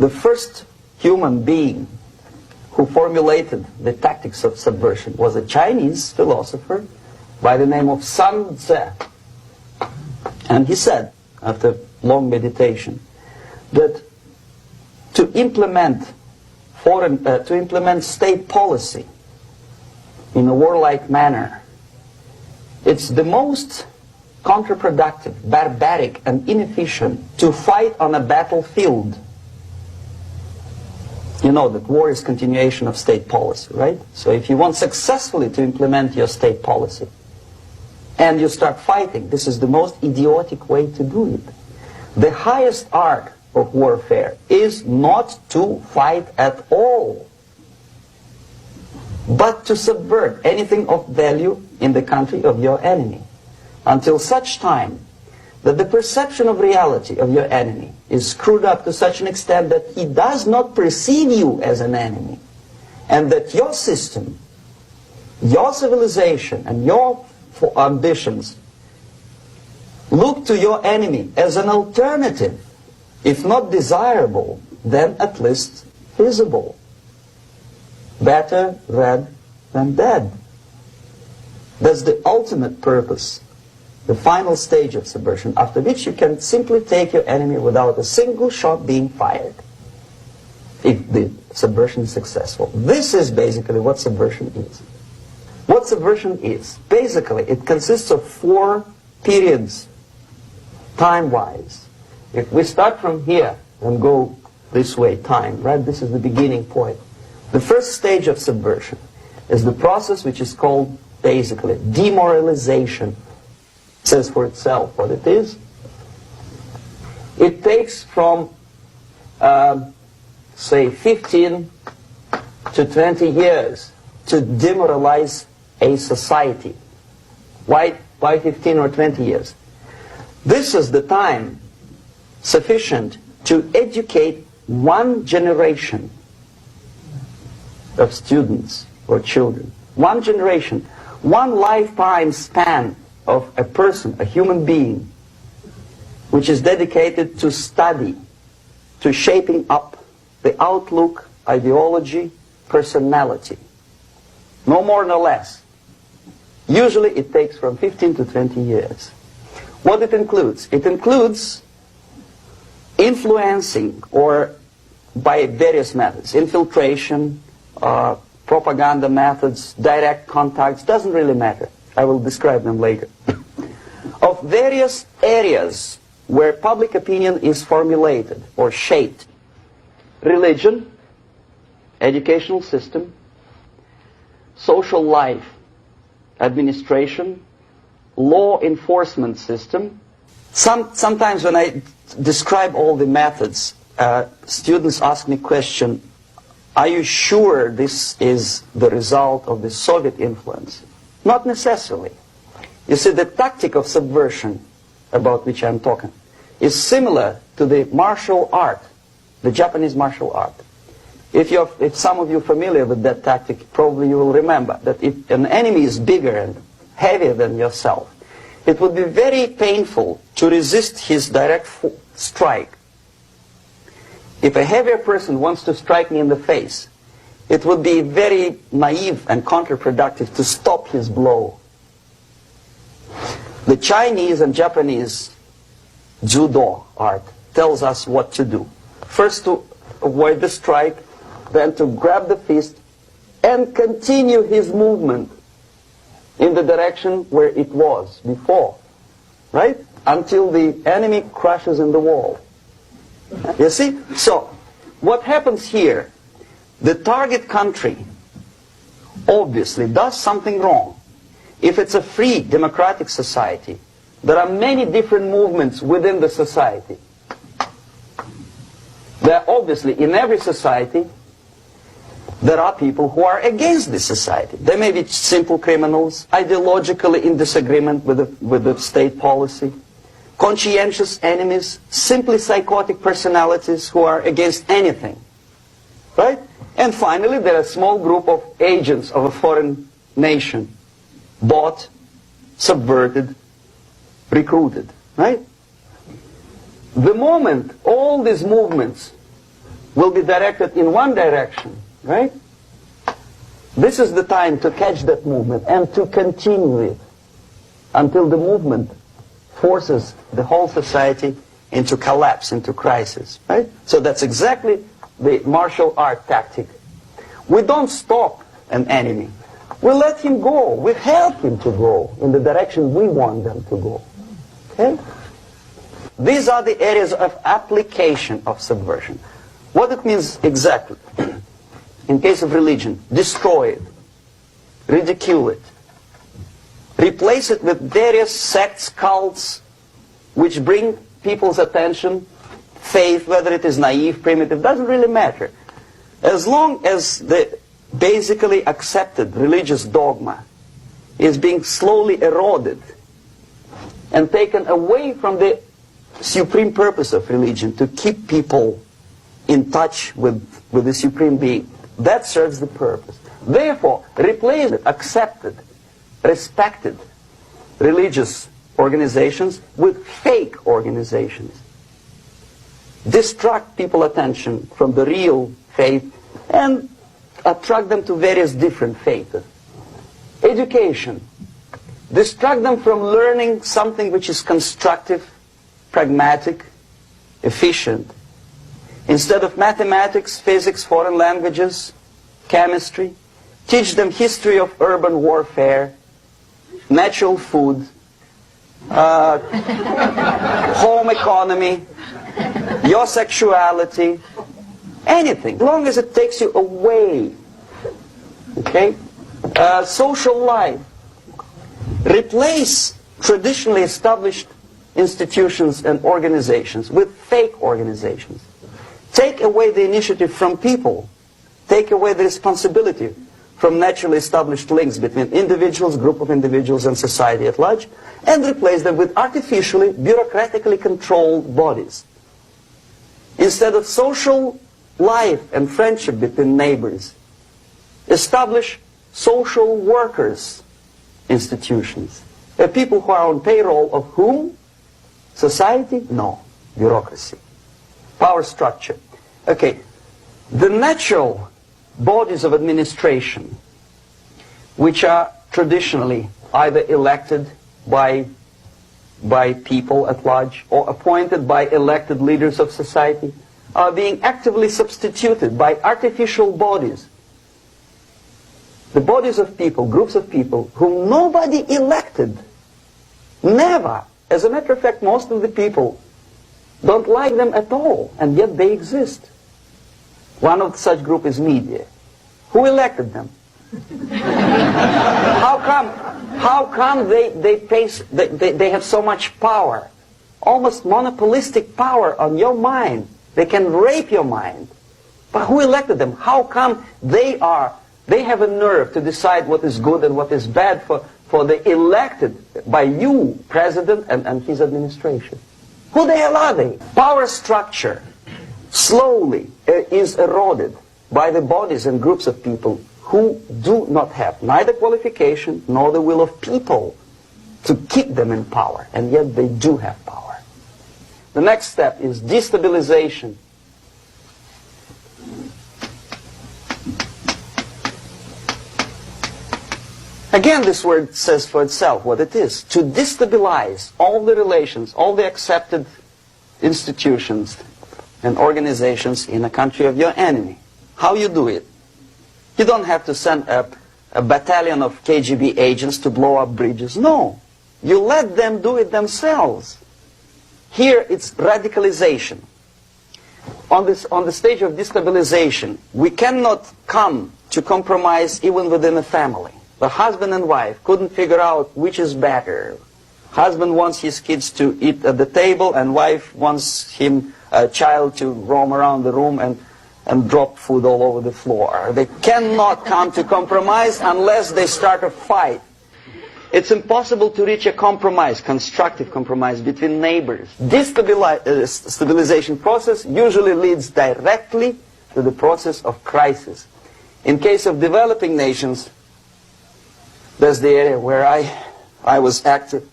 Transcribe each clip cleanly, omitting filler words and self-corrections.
The first human being who formulated the tactics of subversion was a Chinese philosopher by the name of Sun Tzu. And he said, after long meditation, that to implement state policy in a warlike manner, it's the most counterproductive, barbaric, and inefficient to fight on a battlefield. You know that war is continuation of state policy, right? So if you want successfully to implement your state policy, and you start fighting, this is the most idiotic way to do it. The highest art of warfare is not to fight at all, but to subvert anything of value in the country of your enemy, until such time that the perception of reality of your enemy is screwed up to such an extent that he does not perceive you as an enemy, and that your system, your civilization, and your ambitions look to your enemy as an alternative, if not desirable, then at least feasible. Better red than dead. That's the ultimate purpose, the final stage of subversion, after which you can simply take your enemy without a single shot being fired, if the subversion is successful. This is basically what subversion is. What subversion is, basically, it consists of 4 periods, time-wise. If we start from here and go this way, time, right? This is the beginning point. The first stage of subversion is the process which is called, basically, demoralization. It says for itself what it is. It takes from, say, 15 to 20 years to demoralize a society. Why 15 or 20 years? This is the time sufficient to educate one generation of students or children. One generation, one lifetime span of a person, a human being, which is dedicated to study, to shaping up the outlook, ideology, personality. No more, no less. Usually it takes from 15 to 20 years. What it includes? It includes influencing, or by various methods, infiltration, propaganda methods, direct contacts, doesn't really matter. I will describe them later. Of various areas where public opinion is formulated or shaped. Religion, educational system, social life, administration, law enforcement system. Sometimes when I describe all the methods, students ask me question, are you sure this is the result of the Soviet influence? Not necessarily. You see, the tactic of subversion, about which I'm talking, is similar to the martial art, the Japanese martial art. If some of you are familiar with that tactic, probably you will remember that if an enemy is bigger and heavier than yourself, it would be very painful to resist his direct strike. If a heavier person wants to strike me in the face, it would be very naive and counterproductive to stop his blow. The Chinese and Japanese judo art tells us what to do. First to avoid the strike, then to grab the fist and continue his movement in the direction where it was before, right? Until the enemy crashes in the wall. You see? So, what happens here? The target country obviously does something wrong. If it's a free democratic society, there are many different movements within the society. There are obviously, in every society, there are people who are against this society. They may be simple criminals, ideologically in disagreement with the state policy, conscientious enemies, simply psychotic personalities who are against anything. Right? And finally, there are a small group of agents of a foreign nation, bought, subverted, recruited. Right? The moment all these movements will be directed in one direction, right? This is the time to catch that movement and to continue it until the movement forces the whole society into collapse, into crisis, right? So that's exactly the martial art tactic. We don't stop an enemy. We let him go. We help him to go in the direction we want them to go. Okay? These are the areas of application of subversion. What it means exactly. In case of religion, destroy it, ridicule it, replace it with various sects, cults, which bring people's attention, faith, whether it is naive, primitive, doesn't really matter. As long as the basically accepted religious dogma is being slowly eroded and taken away from the supreme purpose of religion, to keep people in touch with the supreme being, that serves the purpose. Therefore, replace it, accepted, respected religious organizations with fake organizations. Distract people's attention from the real faith and attract them to various different faiths. Education. Distract them from learning something which is constructive, pragmatic, efficient. Instead of mathematics, physics, foreign languages, chemistry, teach them history of urban warfare, natural food, home economy, your sexuality, anything, as long as it takes you away. Okay? Social life. Replace traditionally established institutions and organizations with fake organizations. Take away the initiative from people. Take away the responsibility from naturally established links between individuals, group of individuals, and society at large, and replace them with artificially, bureaucratically controlled bodies. Instead of social life and friendship between neighbors, establish social workers institutions. People who are on payroll of whom? Society? No. Bureaucracy. Power structure. Okay. The natural bodies of administration, which are traditionally either elected by people at large or appointed by elected leaders of society, are being actively substituted by artificial bodies. The bodies of people, groups of people, whom nobody elected. Never. As a matter of fact, most of the people don't like them at all, and yet they exist. One of such group is media. Who elected them? How come they have so much power? Almost monopolistic power on your mind. They can rape your mind. But who elected them? How come they have a nerve to decide what is good and what is bad for the elected by you, president and his administration? Who the hell are they? Power structure slowly is eroded by the bodies and groups of people who do not have neither qualification nor the will of people to keep them in power, and yet they do have power. The next step is destabilization. Again, this word says for itself what it is. To destabilize all the relations, all the accepted institutions and organizations in a country of your enemy. How you do it? You don't have to send a battalion of KGB agents to blow up bridges. No. You let them do it themselves. Here it's radicalization. On the stage of destabilization, we cannot come to compromise even within a family. The husband and wife couldn't figure out which is better. Husband wants his kids to eat at the table, and wife wants a child to roam around the room and drop food all over the floor. They cannot come to compromise unless they start a fight. It's impossible to reach a compromise, constructive compromise between neighbors. This stabilization process usually leads directly to the process of crisis. In case of developing nations, that's the area where I was active.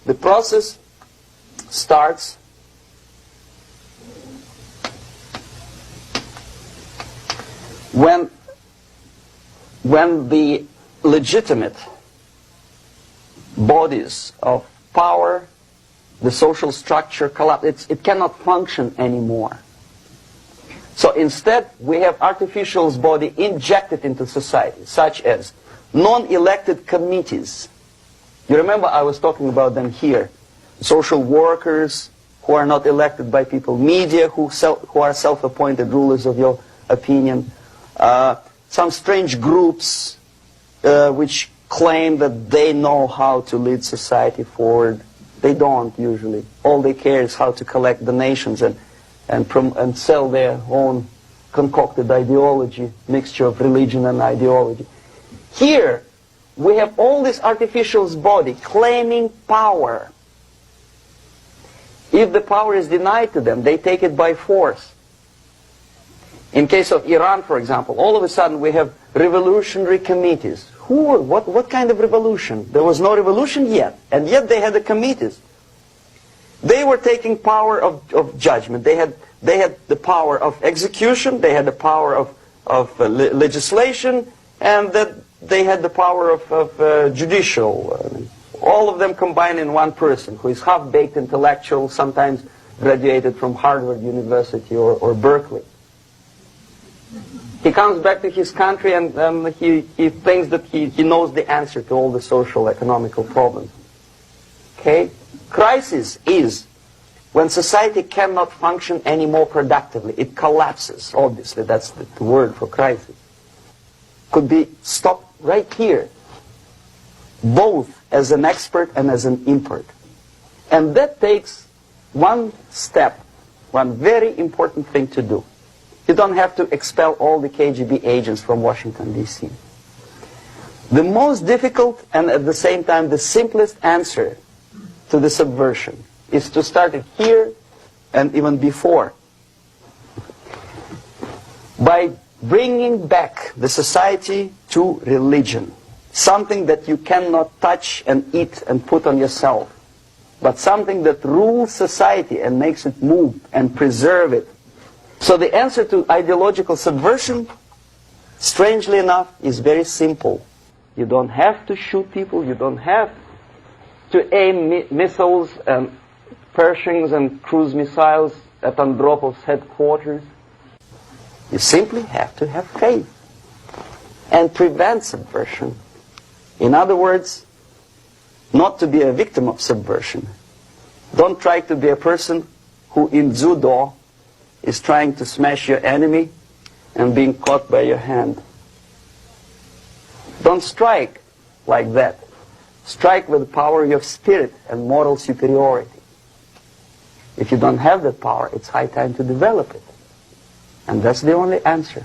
The process starts when the legitimate bodies of power, the social structure collapse, it cannot function anymore. So instead, we have artificial body injected into society, such as non-elected committees. You remember I was talking about them here. Social workers who are not elected by people, media who are self-appointed rulers of your opinion, some strange groups which claim that they know how to lead society forward. They don't usually. All they care is how to collect donations and sell their own concocted ideology, mixture of religion and ideology. Here, we have all this artificial body claiming power. If the power is denied to them, they take it by force. In case of Iran, for example, all of a sudden we have revolutionary committees. What kind of revolution? There was no revolution yet, and yet they had the committees. They were taking power of judgment. They had the power of execution, they had the power of legislation, and that they had the power of judicial. All of them combined in one person, who is half-baked intellectual, sometimes graduated from Harvard University or Berkeley. He comes back to his country and he thinks that he knows the answer to all the social, economical problems. Okay? Crisis is when society cannot function any more productively. It collapses, obviously. That's the word for crisis. Could be stopped right here, both as an expert and as an import. And that takes one step, one very important thing to do. You don't have to expel all the KGB agents from Washington, D.C. The most difficult and at the same time the simplest answer to the subversion is to start it here and even before, by bringing back the society to religion, something that you cannot touch and eat and put on yourself, but something that rules society and makes it move and preserve it. So the answer to ideological subversion, strangely enough, is very simple. You don't have to shoot people, you don't have to aim missiles and Pershings and cruise missiles at Andropov's headquarters. You simply have to have faith and prevent subversion. In other words, not to be a victim of subversion. Don't try to be a person who in judo is trying to smash your enemy and being caught by your hand. Don't strike like that. Strike with the power of your spirit and moral superiority. If you don't have that power, it's high time to develop it. And that's the only answer.